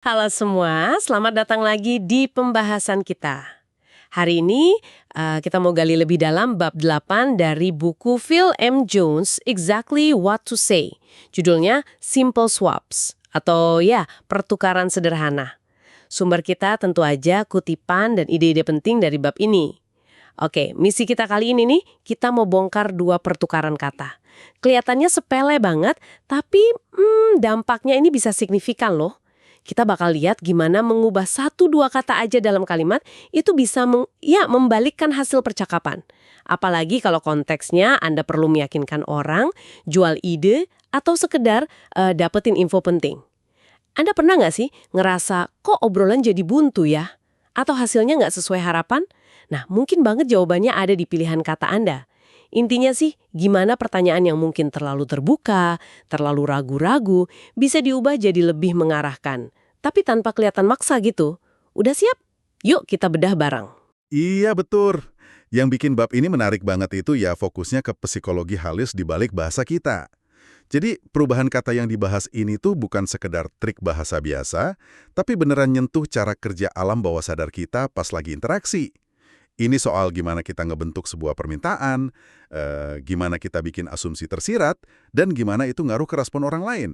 Halo semua, selamat datang lagi di pembahasan kita. Hari ini kita mau gali lebih dalam bab 8 dari buku Phil M. Jones, Exactly What to Say. Judulnya Simple Swaps, atau ya, pertukaran sederhana. Sumber kita tentu aja kutipan dan ide-ide penting dari bab ini. Oke, misi kita kali ini nih, kita mau bongkar dua pertukaran kata. Kelihatannya sepele banget, tapi dampaknya ini bisa signifikan loh. Kita bakal lihat gimana mengubah satu dua kata aja dalam kalimat itu bisa membalikkan hasil percakapan. Apalagi kalau konteksnya Anda perlu meyakinkan orang, jual ide, atau sekedar dapetin info penting. Anda pernah nggak sih ngerasa kok obrolan jadi buntu ya? Atau hasilnya nggak sesuai harapan? Nah, mungkin banget jawabannya ada di pilihan kata Anda. Intinya sih, gimana pertanyaan yang mungkin terlalu terbuka, terlalu ragu-ragu, bisa diubah jadi lebih mengarahkan. Tapi tanpa kelihatan maksa gitu. Udah siap? Yuk kita bedah bareng. Iya, betul. Yang bikin bab ini menarik banget itu ya fokusnya ke psikologi halus di balik bahasa kita. Jadi, perubahan kata yang dibahas ini tuh bukan sekedar trik bahasa biasa, tapi beneran nyentuh cara kerja alam bawah sadar kita pas lagi interaksi. Ini soal gimana kita ngebentuk sebuah permintaan, gimana kita bikin asumsi tersirat, dan gimana itu ngaruh ke respon orang lain.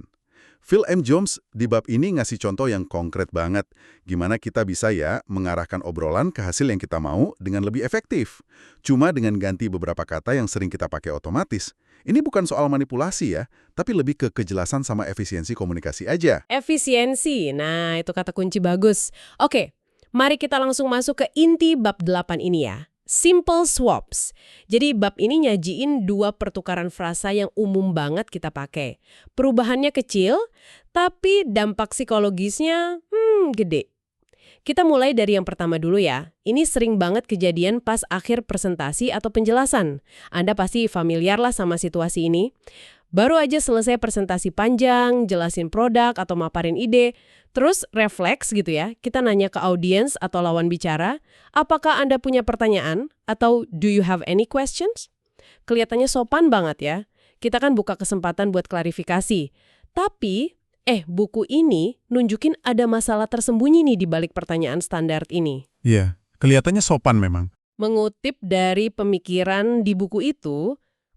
Phil M. Jones di bab ini ngasih contoh yang konkret banget, gimana kita bisa ya mengarahkan obrolan ke hasil yang kita mau dengan lebih efektif. Cuma dengan ganti beberapa kata yang sering kita pakai otomatis. Ini bukan soal manipulasi ya, tapi lebih ke kejelasan sama efisiensi komunikasi aja. Efisiensi, nah itu kata kunci bagus. Oke, mari kita langsung masuk ke inti bab 8 ini ya. Simple swaps. Jadi bab ini nyajiin dua pertukaran frasa yang umum banget kita pakai. Perubahannya kecil, tapi dampak psikologisnya gede. Kita mulai dari yang pertama dulu ya. Ini sering banget kejadian pas akhir presentasi atau penjelasan. Anda pasti familiar lah sama situasi ini. Baru aja selesai presentasi panjang, jelasin produk atau maparin ide, terus refleks gitu ya, kita nanya ke audiens atau lawan bicara, apakah Anda punya pertanyaan? Atau do you have any questions? Kelihatannya sopan banget ya. Kita kan buka kesempatan buat klarifikasi. Tapi, buku ini nunjukin ada masalah tersembunyi nih di balik pertanyaan standar ini. Iya, kelihatannya sopan memang. Mengutip dari pemikiran di buku itu,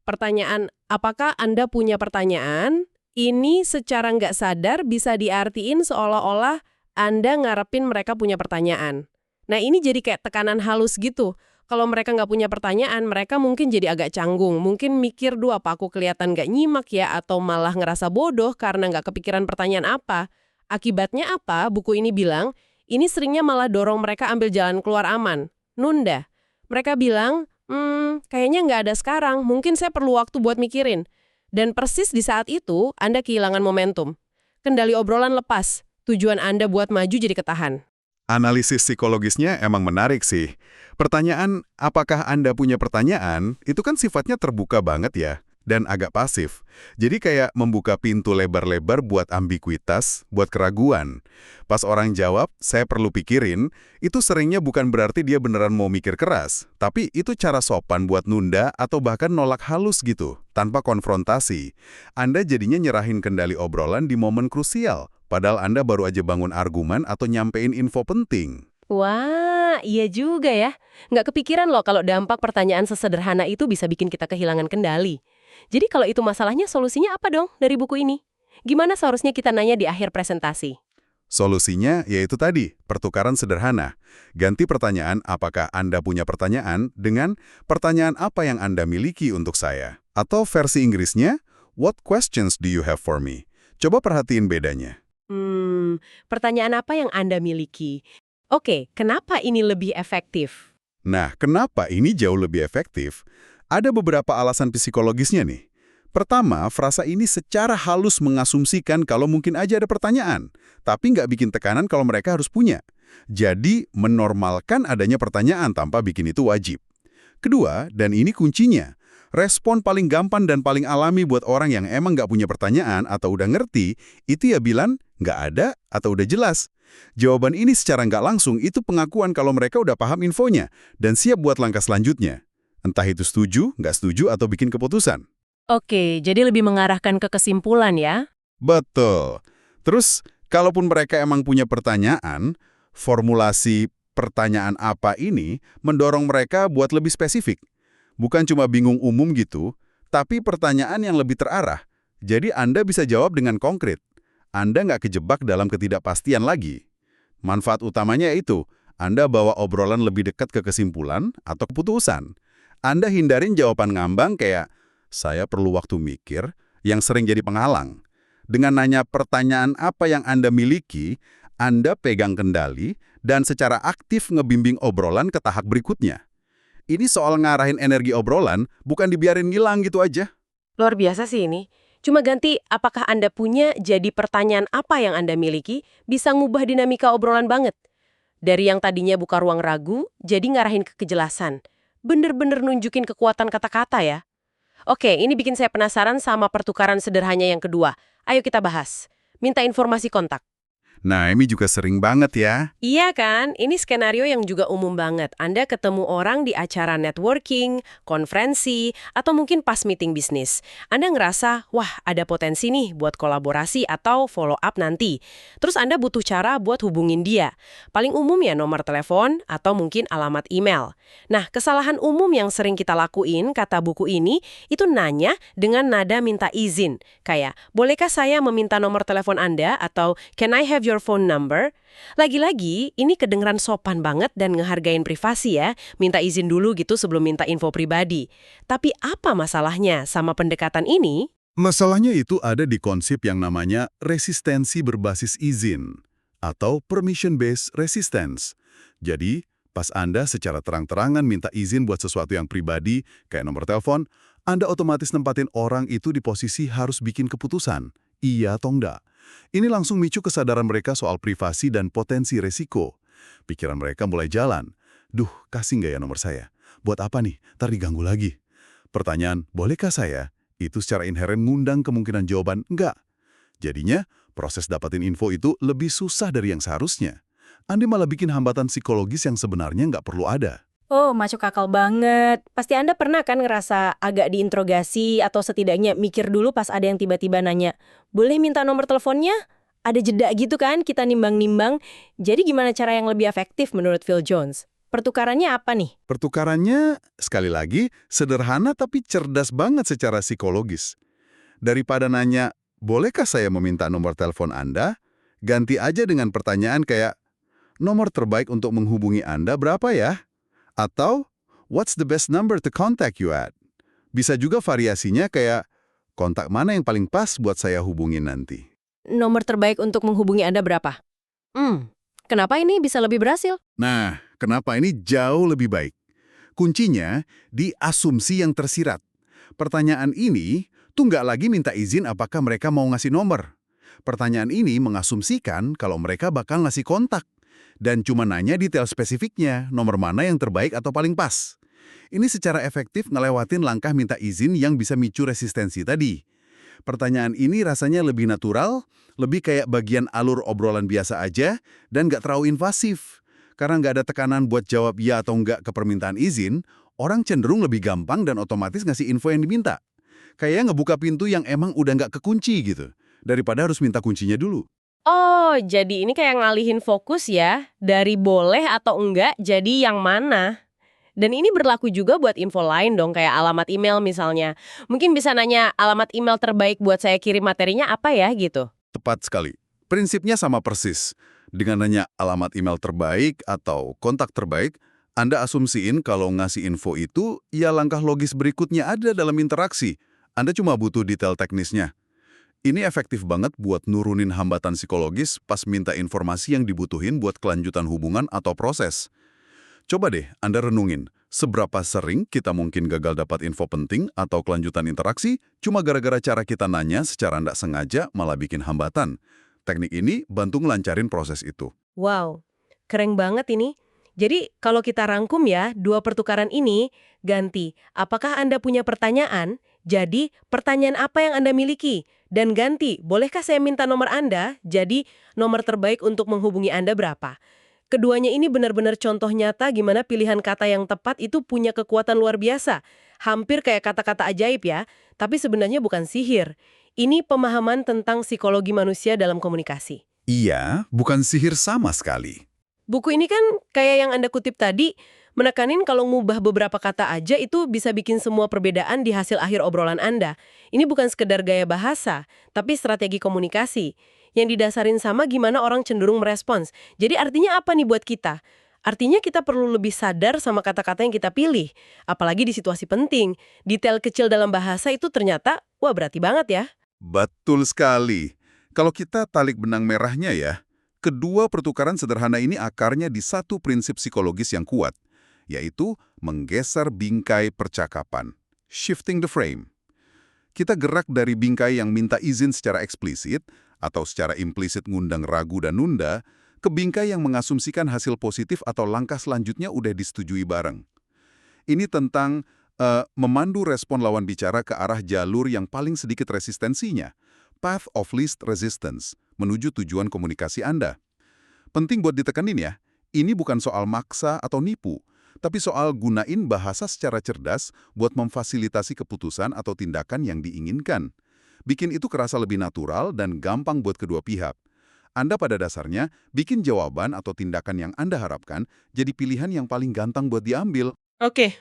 pertanyaan, apakah Anda punya pertanyaan? Ini secara nggak sadar bisa diartiin seolah-olah Anda ngarepin mereka punya pertanyaan. Nah ini jadi kayak tekanan halus gitu. Kalau mereka nggak punya pertanyaan, mereka mungkin jadi agak canggung. Mungkin mikir, duh apa aku kelihatan nggak nyimak ya? Atau malah ngerasa bodoh karena nggak kepikiran pertanyaan apa. Akibatnya apa? Buku ini bilang, ini seringnya malah dorong mereka ambil jalan keluar aman. Nunda. Mereka bilang, kayaknya nggak ada sekarang, mungkin saya perlu waktu buat mikirin. Dan persis di saat itu, Anda kehilangan momentum. Kendali obrolan lepas, tujuan Anda buat maju jadi ketahan. Analisis psikologisnya emang menarik sih. Pertanyaan, apakah Anda punya pertanyaan, itu kan sifatnya terbuka banget ya, dan agak pasif. Jadi kayak membuka pintu lebar-lebar buat ambiguitas, buat keraguan. Pas orang jawab, saya perlu pikirin, itu seringnya bukan berarti dia beneran mau mikir keras, tapi itu cara sopan buat nunda atau bahkan nolak halus gitu, tanpa konfrontasi. Anda jadinya nyerahin kendali obrolan di momen krusial, padahal Anda baru aja bangun argumen atau nyampein info penting. Wah, iya juga ya. Nggak kepikiran loh kalau dampak pertanyaan sesederhana itu bisa bikin kita kehilangan kendali. Jadi kalau itu masalahnya, solusinya apa dong dari buku ini? Gimana seharusnya kita nanya di akhir presentasi? Solusinya yaitu tadi, pertukaran sederhana. Ganti pertanyaan apakah Anda punya pertanyaan dengan pertanyaan apa yang Anda miliki untuk saya. Atau versi Inggrisnya, what questions do you have for me? Coba perhatiin bedanya. Pertanyaan apa yang Anda miliki? Oke, kenapa ini lebih efektif? Nah, kenapa ini jauh lebih efektif? Ada beberapa alasan psikologisnya nih. Pertama, frasa ini secara halus mengasumsikan kalau mungkin aja ada pertanyaan, tapi nggak bikin tekanan kalau mereka harus punya. Jadi, menormalkan adanya pertanyaan tanpa bikin itu wajib. Kedua, dan ini kuncinya, respon paling gampang dan paling alami buat orang yang emang nggak punya pertanyaan atau udah ngerti, itu ya bilang nggak ada atau udah jelas. Jawaban ini secara nggak langsung itu pengakuan kalau mereka udah paham infonya dan siap buat langkah selanjutnya. Entah itu setuju, nggak setuju, atau bikin keputusan. Oke, jadi lebih mengarahkan ke kesimpulan ya? Betul. Terus, Kalaupun mereka emang punya pertanyaan, formulasi pertanyaan apa ini mendorong mereka buat lebih spesifik. Bukan cuma bingung umum gitu, tapi pertanyaan yang lebih terarah. Jadi Anda bisa jawab dengan konkret. Anda nggak kejebak dalam ketidakpastian lagi. Manfaat utamanya yaitu, Anda bawa obrolan lebih dekat ke kesimpulan atau keputusan. Anda hindarin jawaban ngambang kayak, saya perlu waktu mikir, yang sering jadi penghalang. Dengan nanya pertanyaan apa yang Anda miliki, Anda pegang kendali dan secara aktif ngebimbing obrolan ke tahap berikutnya. Ini soal ngarahin energi obrolan, bukan dibiarin ngilang gitu aja. Luar biasa sih ini. Cuma ganti, apakah Anda punya jadi pertanyaan apa yang Anda miliki bisa ngubah dinamika obrolan banget. Dari yang tadinya buka ruang ragu, jadi ngarahin ke kejelasan. Bener-bener nunjukin kekuatan kata-kata ya. Oke, ini bikin saya penasaran sama pertukaran sederhana yang kedua. Ayo kita bahas. Minta informasi kontak. Nah, ini juga sering banget ya. Iya kan? Ini skenario yang juga umum banget. Anda ketemu orang di acara networking, konferensi, atau mungkin pas meeting bisnis. Anda ngerasa, wah ada potensi nih buat kolaborasi atau follow up nanti. Terus Anda butuh cara buat hubungin dia. Paling umum ya nomor telepon atau mungkin alamat email. Nah, kesalahan umum yang sering kita lakuin, kata buku ini, itu nanya dengan nada minta izin. Kayak, bolehkah saya meminta nomor telepon Anda? Atau, can I have your phone number? Lagi-lagi, ini kedengeran sopan banget dan ngehargain privasi ya. Minta izin dulu gitu sebelum minta info pribadi. Tapi apa masalahnya sama pendekatan ini? Masalahnya itu ada di konsep yang namanya resistensi berbasis izin atau permission-based resistance. Jadi, pas Anda secara terang-terangan minta izin buat sesuatu yang pribadi, kayak nomor telepon, Anda otomatis nempatin orang itu di posisi harus bikin keputusan, iya atau enggak. Ini langsung micu kesadaran mereka soal privasi dan potensi resiko. Pikiran mereka mulai jalan. Duh, kasih nggak ya nomor saya? Buat apa nih? Ntar diganggu lagi. Pertanyaan, bolehkah saya? Itu secara inheren ngundang kemungkinan jawaban enggak. Jadinya, proses dapatin info itu lebih susah dari yang seharusnya. Anda malah bikin hambatan psikologis yang sebenarnya nggak perlu ada. Oh, masuk akal banget. Pasti Anda pernah kan ngerasa agak diinterogasi atau setidaknya mikir dulu pas ada yang tiba-tiba nanya, boleh minta nomor teleponnya? Ada jeda gitu kan, kita nimbang-nimbang. Jadi gimana cara yang lebih efektif menurut Phil Jones? Pertukarannya apa nih? Pertukarannya, sekali lagi, sederhana tapi cerdas banget secara psikologis. Daripada nanya, bolehkah saya meminta nomor telepon Anda? Ganti aja dengan pertanyaan kayak, nomor terbaik untuk menghubungi Anda berapa ya? Atau, what's the best number to contact you at? Bisa juga variasinya kayak, kontak mana yang paling pas buat saya hubungin nanti? Nomor terbaik untuk menghubungi Anda berapa? Kenapa ini bisa lebih berhasil? Nah, kenapa ini jauh lebih baik? Kuncinya di asumsi yang tersirat. Pertanyaan ini tuh nggak lagi minta izin apakah mereka mau ngasih nomor. Pertanyaan ini mengasumsikan kalau mereka bakal ngasih kontak. Dan cuma nanya detail spesifiknya, nomor mana yang terbaik atau paling pas. Ini secara efektif ngelewatin langkah minta izin yang bisa micu resistensi tadi. Pertanyaan ini rasanya lebih natural, lebih kayak bagian alur obrolan biasa aja, dan nggak terlalu invasif. Karena nggak ada tekanan buat jawab ya atau nggak ke permintaan izin, orang cenderung lebih gampang dan otomatis ngasih info yang diminta. Kayak ngebuka pintu yang emang udah nggak kekunci gitu, daripada harus minta kuncinya dulu. Oh, jadi ini kayak ngalihin fokus ya, dari boleh atau enggak jadi yang mana. Dan ini berlaku juga buat info lain dong, kayak alamat email misalnya. Mungkin bisa nanya alamat email terbaik buat saya kirim materinya apa ya gitu. Tepat sekali. Prinsipnya sama persis. Dengan nanya alamat email terbaik atau kontak terbaik, Anda asumsiin kalau ngasih info itu, ya langkah logis berikutnya ada dalam interaksi. Anda cuma butuh detail teknisnya. Ini efektif banget buat nurunin hambatan psikologis pas minta informasi yang dibutuhin buat kelanjutan hubungan atau proses. Coba deh Anda renungin, seberapa sering kita mungkin gagal dapat info penting atau kelanjutan interaksi cuma gara-gara cara kita nanya secara nggak sengaja malah bikin hambatan. Teknik ini bantu ngelancarin proses itu. Wow, keren banget ini. Jadi kalau kita rangkum ya, dua pertukaran ini, ganti, apakah Anda punya pertanyaan? Jadi, pertanyaan apa yang Anda miliki? Dan ganti, bolehkah saya minta nomor Anda? Jadi, nomor terbaik untuk menghubungi Anda berapa? Keduanya ini benar-benar contoh nyata gimana pilihan kata yang tepat itu punya kekuatan luar biasa. Hampir kayak kata-kata ajaib ya, tapi sebenarnya bukan sihir. Ini pemahaman tentang psikologi manusia dalam komunikasi. Iya, bukan sihir sama sekali. Buku ini kan kayak yang Anda kutip tadi, menekanin kalau ngubah beberapa kata aja itu bisa bikin semua perbedaan di hasil akhir obrolan Anda. Ini bukan sekedar gaya bahasa, tapi strategi komunikasi. Yang didasarin sama gimana orang cenderung merespons. Jadi artinya apa nih buat kita? Artinya kita perlu lebih sadar sama kata-kata yang kita pilih. Apalagi di situasi penting. Detail kecil dalam bahasa itu ternyata, wah berarti banget ya. Betul sekali. Kalau kita tarik benang merahnya ya, kedua pertukaran sederhana ini akarnya di satu prinsip psikologis yang kuat, yaitu menggeser bingkai percakapan, shifting the frame. Kita gerak dari bingkai yang minta izin secara eksplisit atau secara implisit ngundang ragu dan nunda, ke bingkai yang mengasumsikan hasil positif atau langkah selanjutnya udah disetujui bareng. Ini tentang memandu respon lawan bicara ke arah jalur yang paling sedikit resistensinya, path of least resistance, menuju tujuan komunikasi Anda. Penting buat ditekanin ya, ini bukan soal maksa atau nipu, tapi soal gunain bahasa secara cerdas buat memfasilitasi keputusan atau tindakan yang diinginkan. Bikin itu kerasa lebih natural dan gampang buat kedua pihak. Anda pada dasarnya bikin jawaban atau tindakan yang Anda harapkan jadi pilihan yang paling gampang buat diambil. Oke,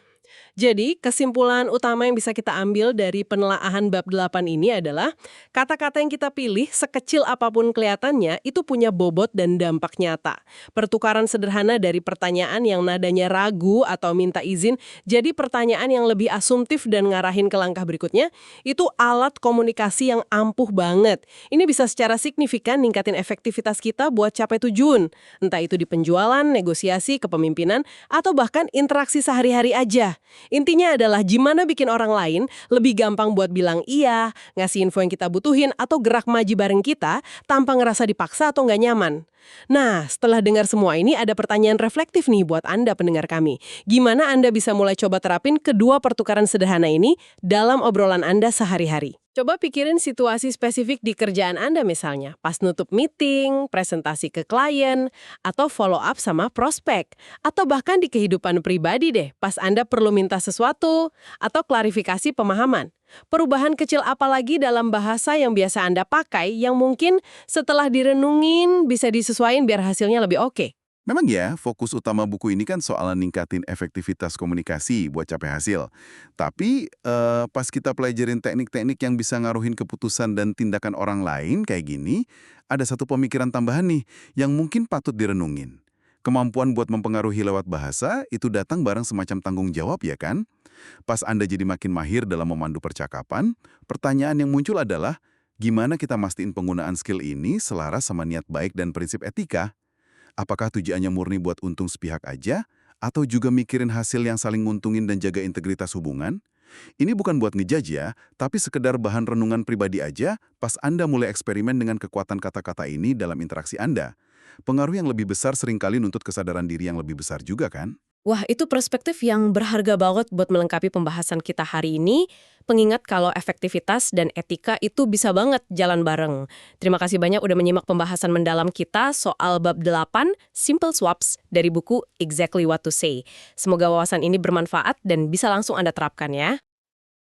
jadi kesimpulan utama yang bisa kita ambil dari penelaahan bab 8 ini adalah kata-kata yang kita pilih sekecil apapun kelihatannya itu punya bobot dan dampak nyata. Pertukaran sederhana dari pertanyaan yang nadanya ragu atau minta izin jadi pertanyaan yang lebih asumtif dan ngarahin ke langkah berikutnya itu alat komunikasi yang ampuh banget. Ini bisa secara signifikan ningkatin efektivitas kita buat capai tujuan. Entah itu di penjualan, negosiasi, kepemimpinan, atau bahkan interaksi sehari-hari aja. Intinya adalah gimana bikin orang lain lebih gampang buat bilang iya, ngasih info yang kita butuhin, atau gerak maju bareng kita tanpa ngerasa dipaksa atau nggak nyaman. Nah, setelah dengar semua ini ada pertanyaan reflektif nih buat Anda pendengar kami. Gimana Anda bisa mulai coba terapin kedua pertukaran sederhana ini dalam obrolan Anda sehari-hari? Coba pikirin situasi spesifik di kerjaan Anda misalnya, pas nutup meeting, presentasi ke klien, atau follow up sama prospek. Atau bahkan di kehidupan pribadi deh, pas Anda perlu minta sesuatu, atau klarifikasi pemahaman. Perubahan kecil apa lagi dalam bahasa yang biasa Anda pakai yang mungkin setelah direnungin bisa disesuaikan biar hasilnya lebih oke? Memang ya, fokus utama buku ini kan soal ningkatin efektivitas komunikasi buat capai hasil. Tapi pas kita pelajarin teknik-teknik yang bisa ngaruhin keputusan dan tindakan orang lain kayak gini, ada satu pemikiran tambahan nih yang mungkin patut direnungin. Kemampuan buat mempengaruhi lewat bahasa itu datang bareng semacam tanggung jawab ya kan? Pas Anda jadi makin mahir dalam memandu percakapan, pertanyaan yang muncul adalah, gimana kita mastiin penggunaan skill ini selaras sama niat baik dan prinsip etika? Apakah tujuannya murni buat untung sepihak aja, atau juga mikirin hasil yang saling nguntungin dan jaga integritas hubungan? Ini bukan buat ngejudge ya, tapi sekedar bahan renungan pribadi aja pas Anda mulai eksperimen dengan kekuatan kata-kata ini dalam interaksi Anda. Pengaruh yang lebih besar seringkali nuntut kesadaran diri yang lebih besar juga kan? Wah, itu perspektif yang berharga banget buat melengkapi pembahasan kita hari ini. Pengingat kalau efektivitas dan etika itu bisa banget jalan bareng. Terima kasih banyak udah menyimak pembahasan mendalam kita soal bab 8, Simple Swaps, dari buku Exactly What to Say. Semoga wawasan ini bermanfaat dan bisa langsung Anda terapkan ya.